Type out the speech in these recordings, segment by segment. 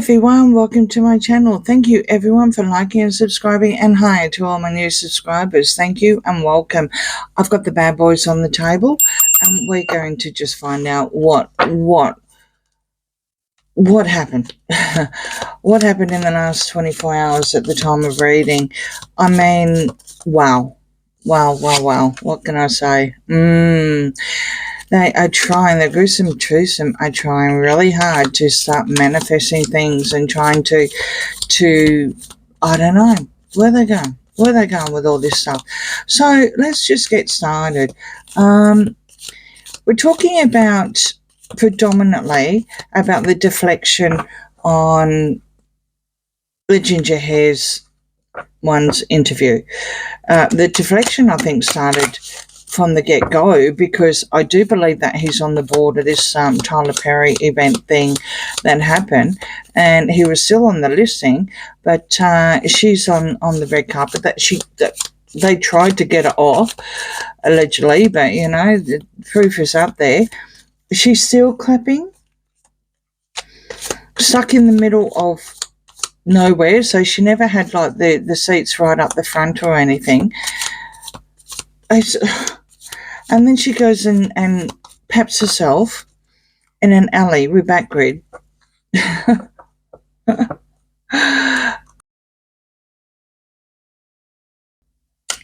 everyone, welcome to my channel. Thank you everyone for liking and subscribing, and hi to all my new subscribers. Thank you and welcome. I've got the bad boys on the table and we're going to just find out what happened. What happened in the last 24 hours at the time of reading. I mean, wow. What can I say? They are trying, the gruesome twosome are trying really hard to start manifesting things and trying to I don't know, where they going with all this stuff. So let's just get started. We're talking about predominantly about the deflection on the ginger hairs one's interview. The deflection, I think, started from the get-go, because I do believe that he's on the board of this Tyler Perry event thing that happened, and he was still on the listing, but she's on the red carpet. That they tried to get it off, allegedly, but you know, the proof is out there. She's still clapping, stuck in the middle of nowhere, so she never had like the seats right up the front or anything. And then she goes and paps herself in an alley with BackGrid.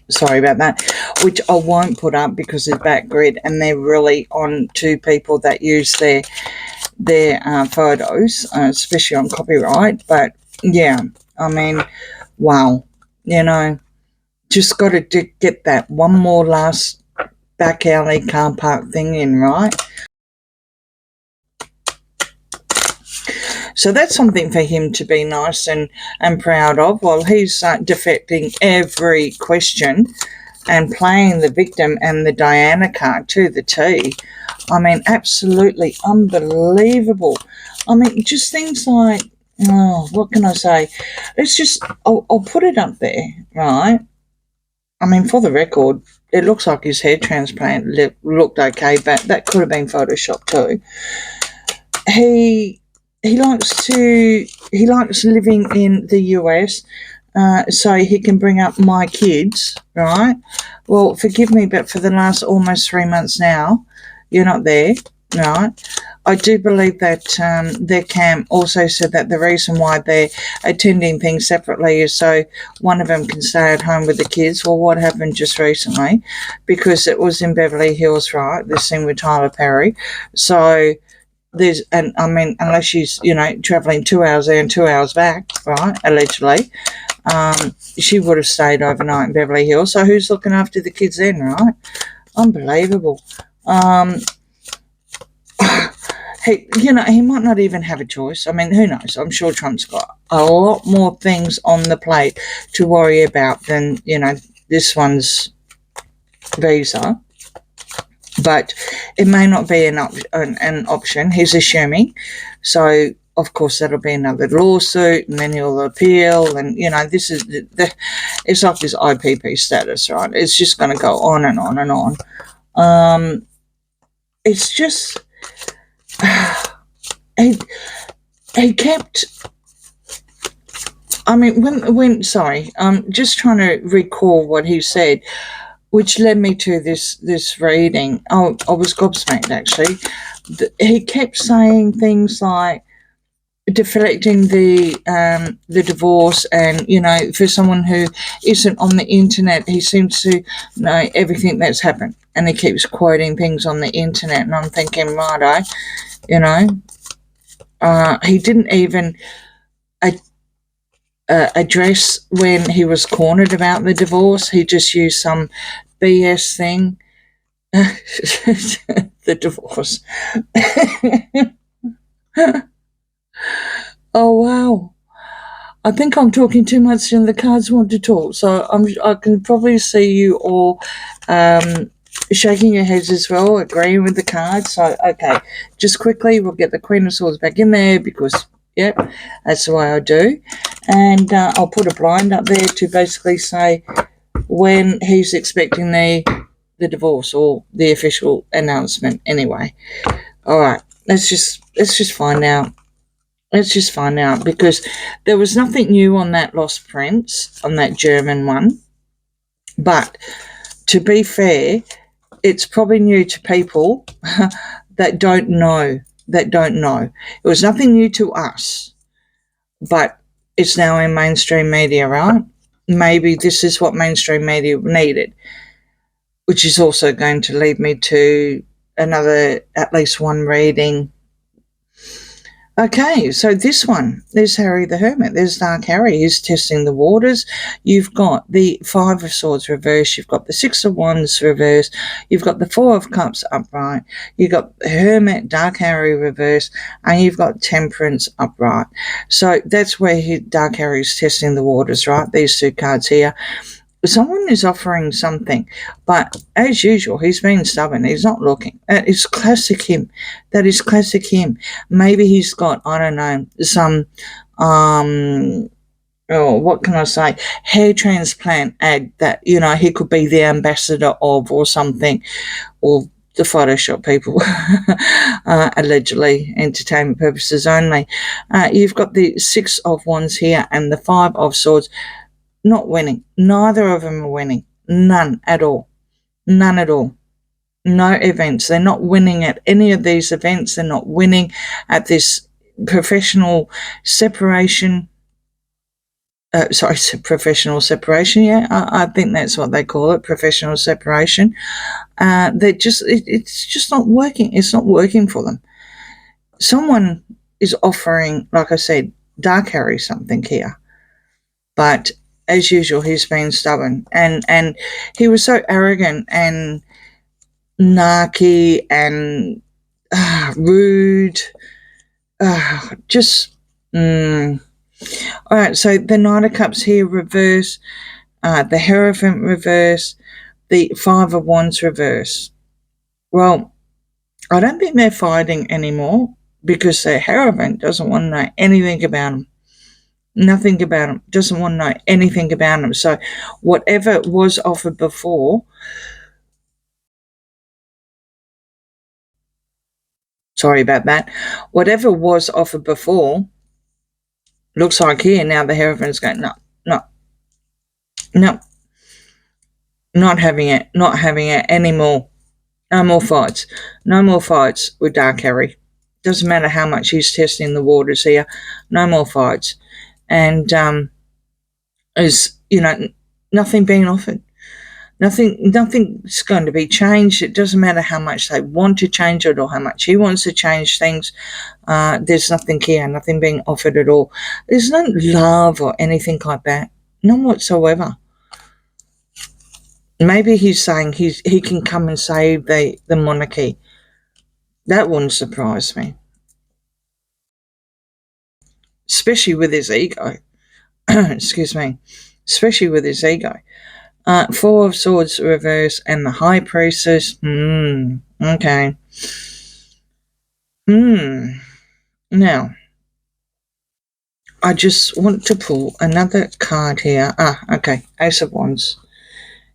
Sorry about that. Which I won't put up because it's BackGrid, and they're really on to people that use their photos, especially on copyright. But yeah, I mean, wow. You know, just got to get that one more last back alley car park thing in, right? So that's something for him to be nice and proud of, while he's deflecting every question and playing the victim and the Diana card to the T. I mean, absolutely unbelievable. I mean, just things like, oh, what can I say? Let's just, I'll put it up there, right? I mean, for the record, it looks like his hair transplant looked okay, but that could have been Photoshopped too. He likes living in the US, so he can bring up my kids, right? Well, forgive me, but for the last almost 3 months now, you're not there, right? I do believe that their camp also said that the reason why they're attending things separately is so one of them can stay at home with the kids. Well, what happened just recently? Because it was in Beverly Hills, right? This thing with Tyler Perry. So there's, and I mean, unless she's, you know, traveling 2 hours there and 2 hours back, right? Allegedly, she would have stayed overnight in Beverly Hills. So who's looking after the kids then, right? Unbelievable. He might not even have a choice. I mean, who knows? I'm sure Trump's got a lot more things on the plate to worry about than, you know, this one's visa. But it may not be an option. He's assuming. So, of course, that'll be another lawsuit, and then he'll appeal. And, you know, this is it's like this IPP status, right? It's just going to go on and on and on. It's just... he kept, I mean, sorry, I'm just trying to recall what he said, which led me to this reading. Oh, I was gobsmacked, actually. He kept saying things like deflecting the divorce, and, you know, for someone who isn't on the internet, he seems to know everything that's happened, and he keeps quoting things on the internet, and I'm thinking, righto, you know, he didn't even address when he was cornered about the divorce. He just used some BS thing. The divorce. Oh, wow. I think I'm talking too much and the cards want to talk. So I can probably see you all shaking your heads as well, agreeing with the cards. So, okay, just quickly, we'll get the Queen of Swords back in there because, yep, that's the way I do. And I'll put a blind up there to basically say when he's expecting the divorce or the official announcement anyway. All right, let's just find out. Let's just find out, because there was nothing new on that Lost Prince, on that German one. But to be fair, it's probably new to people that don't know. It was nothing new to us, but it's now in mainstream media, right? Maybe this is what mainstream media needed, which is also going to lead me to another, at least one reading. Okay, so this one, there's Harry the Hermit. There's Dark Harry. He's testing the waters. You've got the Five of Swords reversed. You've got the Six of Wands reversed. You've got the Four of Cups upright. You've got Hermit, Dark Harry reversed, and you've got Temperance upright. So that's where Dark Harry is testing the waters, right? These two cards here. Someone is offering something, but as usual, he's being stubborn. He's not looking. That is classic him. Maybe he's got, I don't know, some, what can I say, hair transplant ad that, he could be the ambassador of, or something, or the Photoshop people, allegedly, entertainment purposes only. You've got the Six of Wands here and the Five of Swords. Not winning. Neither of them are winning. None at all. No events. They're not winning at any of these events. They're not winning at this professional separation. Professional separation. Yeah, I think that's what they call it, professional separation. It's just not working. It's not working for them. Someone is offering, like I said, Dark Harry something here, but as usual, he's been stubborn, and he was so arrogant and narky and rude. All right, so the Knight of Cups here reverse, the Hierophant reverse, the Five of Wands reverse. Well, I don't think they're fighting anymore, because the Hierophant doesn't want to know anything about them. Nothing about him. Doesn't want to know anything about him. So whatever was offered before, sorry about that, whatever was offered before, looks like here now the Hierophant's going, no, not having it anymore. No more fights with Dark Harry. Doesn't matter how much he's testing the waters here. No more fights. And nothing being offered. Nothing's going to be changed. It doesn't matter how much they want to change it or how much he wants to change things. There's nothing here, nothing being offered at all. There's no love or anything like that. None whatsoever. Maybe he's saying he can come and save the monarchy. That wouldn't surprise me. Especially with his ego. Excuse me. Especially with his ego. Four of Swords reverse and the High Priestess. Okay. Now, I just want to pull another card here. Okay. Ace of Wands.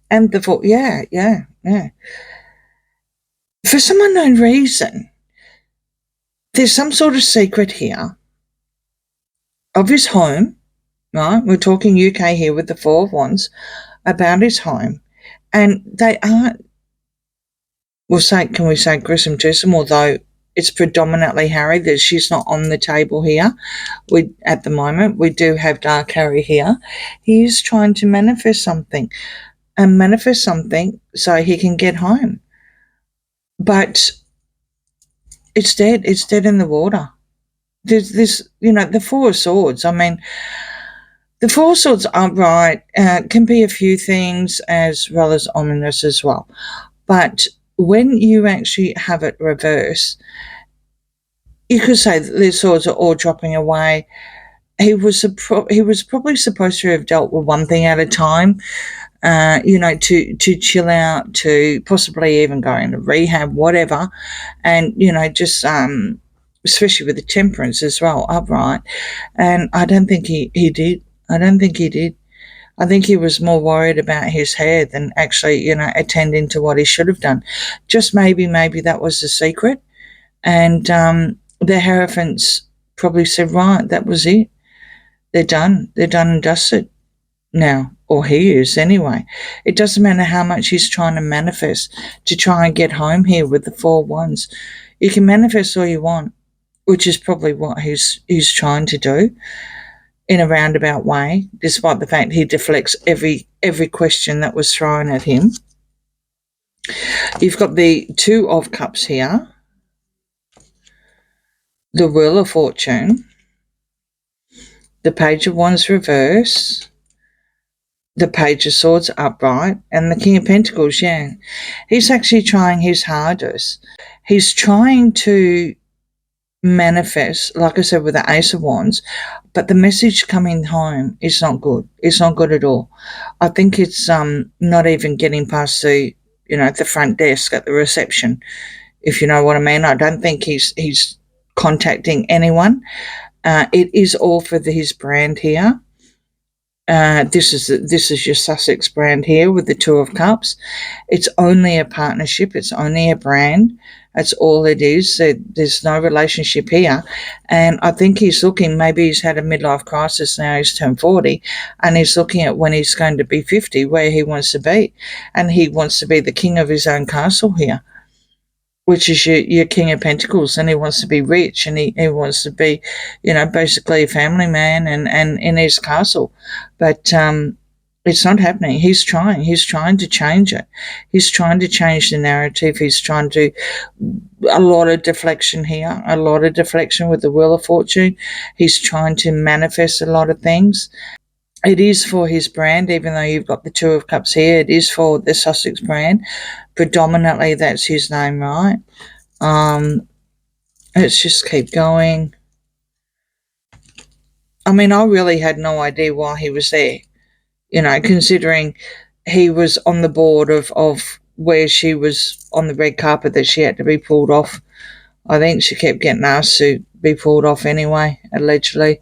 And the Four. Yeah. For some unknown reason, there's some sort of secret here of his home, right? We're talking UK here with the Four of Wands, about his home, and they aren't, can we say gruesome twosome, although it's predominantly Harry, that she's not on the table here. At the moment, we do have Dark Harry here. He is trying to manifest something so he can get home. But it's dead. It's dead in the water. There's this, the Four of Swords. I mean, the Four of Swords upright can be a few things as well as ominous as well. But when you actually have it reversed, you could say that the swords are all dropping away. He was probably supposed to have dealt with one thing at a time, to chill out, to possibly even go into rehab, whatever, and just especially with the Temperance as well, upright. And I don't think he did. I think he was more worried about his hair than actually, attending to what he should have done. Just maybe that was the secret. And the Hierophant's probably said, right, that was it. They're done. They're done and dusted now, or he is anyway. It doesn't matter how much he's trying to manifest to try and get home here with the 4 wands. You can manifest all you want, which is probably what he's trying to do in a roundabout way, despite the fact he deflects every question that was thrown at him. You've got the 2 of Cups here, the Wheel of Fortune, the Page of Wands reverse, the Page of Swords upright, and the King of Pentacles. Yeah, he's actually trying his hardest. He's trying to manifest, like I said, with the Ace of Wands, but the message coming home is not good. It's not good at all. I think it's not even getting past the the front desk at the reception, if you know what I mean. I don't think he's contacting anyone. It is all for his brand here. This is your Sussex brand here with the 2 of Cups. It's only a partnership. It's only a brand. That's all it is. There's no relationship here. And I think he's looking, maybe he's had a midlife crisis now, he's turned 40, and he's looking at when he's going to be 50, where he wants to be. And he wants to be the king of his own castle here, which is your King of Pentacles, and he wants to be rich, and he wants to be, basically a family man and in his castle. But it's not happening. He's trying to change it. He's trying to change the narrative. He's trying to, a lot of deflection here, a lot of deflection with the Wheel of Fortune. He's trying to manifest a lot of things. It is for his brand, even though you've got the 2 of Cups here. It is for the Sussex brand. Predominantly, that's his name, right? Let's just keep going. I mean, I really had no idea why he was there, considering he was on the board of where she was on the red carpet that she had to be pulled off. I think she kept getting asked to be pulled off anyway, allegedly.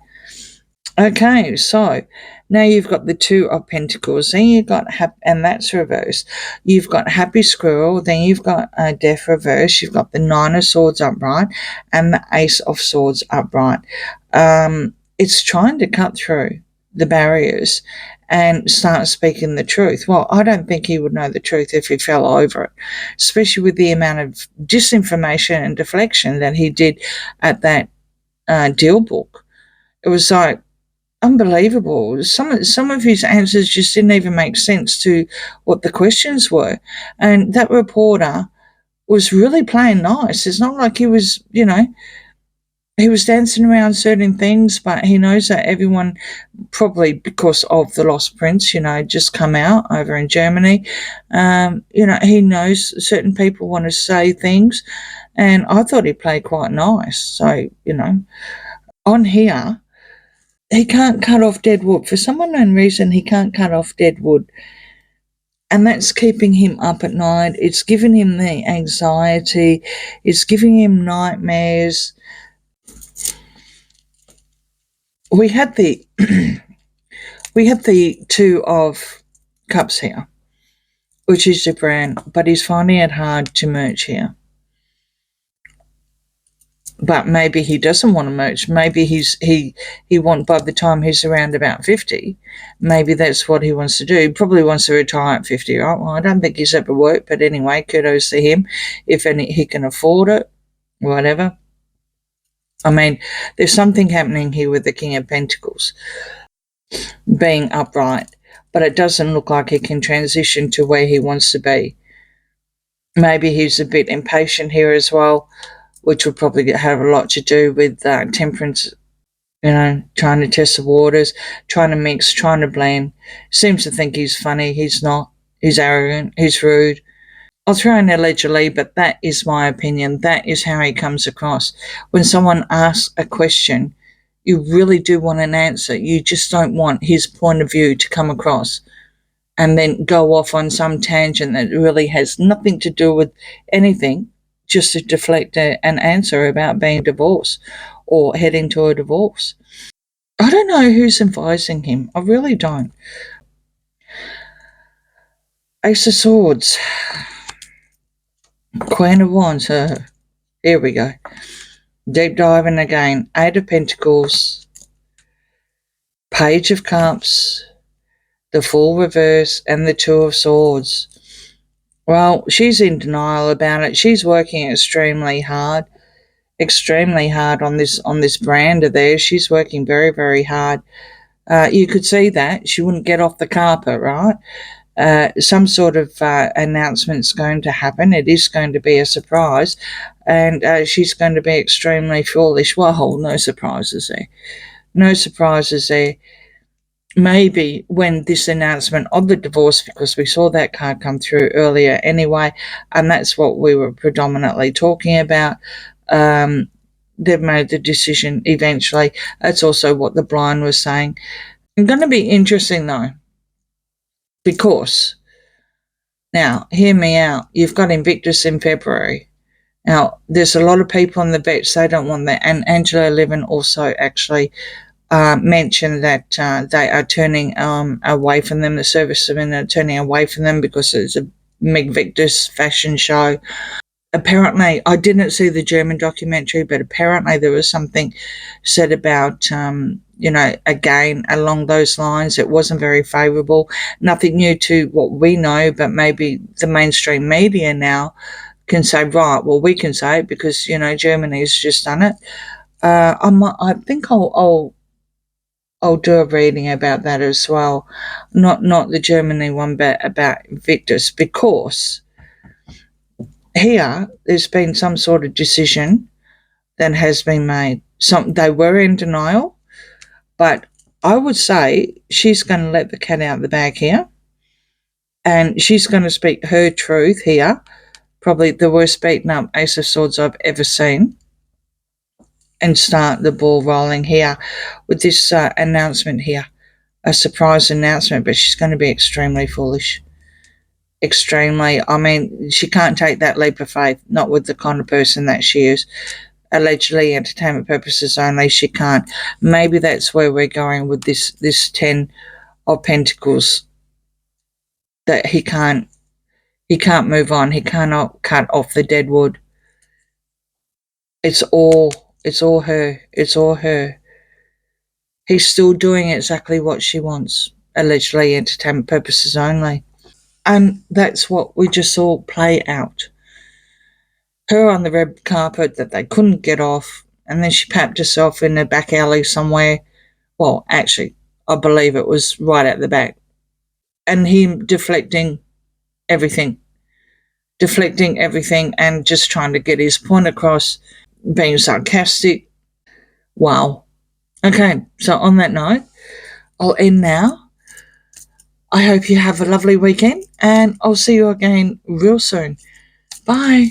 Okay, so now you've got the 2 of Pentacles, then you've got, and that's reverse. You've got Happy Squirrel, then you've got Death reverse, you've got the 9 of Swords upright, and the Ace of Swords upright. It's trying to cut through the barriers and start speaking the truth. Well, I don't think he would know the truth if he fell over it, especially with the amount of disinformation and deflection that he did at that DealBook. It was like, unbelievable. Some of his answers just didn't even make sense to what the questions were. And that reporter was really playing nice. It's not like he was, he was dancing around certain things, but he knows that everyone, probably because of the Lost Prince, just come out over in Germany. He knows certain people want to say things, and I thought he played quite nice. So, on here, he can't cut off dead wood. For some unknown reason, he can't cut off dead wood. And that's keeping him up at night. It's giving him the anxiety. It's giving him nightmares. We had the 2 of Cups here, which is the brand, but he's finding it hard to merge here. But maybe he doesn't want to merge. Maybe he wants, by the time he's around about 50, maybe that's what he wants to do. He probably wants to retire at 50, right? Well, I don't think he's ever worked, but anyway, kudos to him. If he can afford it, whatever. I mean, there's something happening here with the King of Pentacles being upright, but it doesn't look like he can transition to where he wants to be. Maybe he's a bit impatient here as well, which would probably have a lot to do with temperance, trying to test the waters, trying to mix, trying to blend. Seems to think he's funny. He's not. He's arrogant. He's rude. I'll throw in allegedly, but that is my opinion. That is how he comes across. When someone asks a question, you really do want an answer. You just don't want his point of view to come across and then go off on some tangent that really has nothing to do with anything, just to deflect an answer about being divorced or heading to a divorce. I don't know who's advising him. I really don't. Ace of Swords. Queen of Wands. Here we go. Deep diving again. 8 of Pentacles, Page of Cups, the Fool reverse, and the 2 of Swords. Well, she's in denial about it. She's working extremely hard on this brand of theirs. She's working very, very hard. You could see that she wouldn't get off the carpet, right? Some sort of announcement's going to happen. It is going to be a surprise, and she's going to be extremely foolish. Well, no surprises there. No surprises there. Maybe when this announcement of the divorce, because we saw that card come through earlier anyway, and that's what we were predominantly talking about. They've made the decision eventually. That's also what the blind was saying. It's going to be interesting though, because now, hear me out. You've got Invictus in February. Now, there's a lot of people on the bench, they don't want that. And Angela Levin also actually mentioned that they are turning away from them. The servicemen are turning away from them because it's a Meg Victus fashion show. Apparently, I didn't see the German documentary, but apparently there was something said about, again, along those lines. It wasn't very favourable. Nothing new to what we know, but maybe the mainstream media now can say, right, well, we can say it because, Germany's just done it. I think I'll do a reading about that as well. Not the Germany one, but about Victus, because here there's been some sort of decision that has been made. They were in denial, but I would say she's going to let the cat out of the bag here, and she's going to speak her truth here. Probably the worst beaten up Ace of Swords I've ever seen, and start the ball rolling here with this announcement here, a surprise announcement. But she's going to be extremely foolish. Extremely. I mean, she can't take that leap of faith, not with the kind of person that she is. Allegedly entertainment purposes only, she can't. Maybe that's where we're going with this 10 of Pentacles, that he can't move on. He cannot cut off the dead wood. It's all her. It's all her. He's still doing exactly what she wants. Allegedly entertainment purposes only. And that's what we just saw play out. Her on the red carpet that they couldn't get off, and then she papped herself in a back alley somewhere. Well, actually, I believe it was right at the back. And him deflecting everything and just trying to get his point across, being sarcastic. Wow. Okay, so on that note, I'll end now. I hope you have a lovely weekend, and I'll see you again real soon. Bye.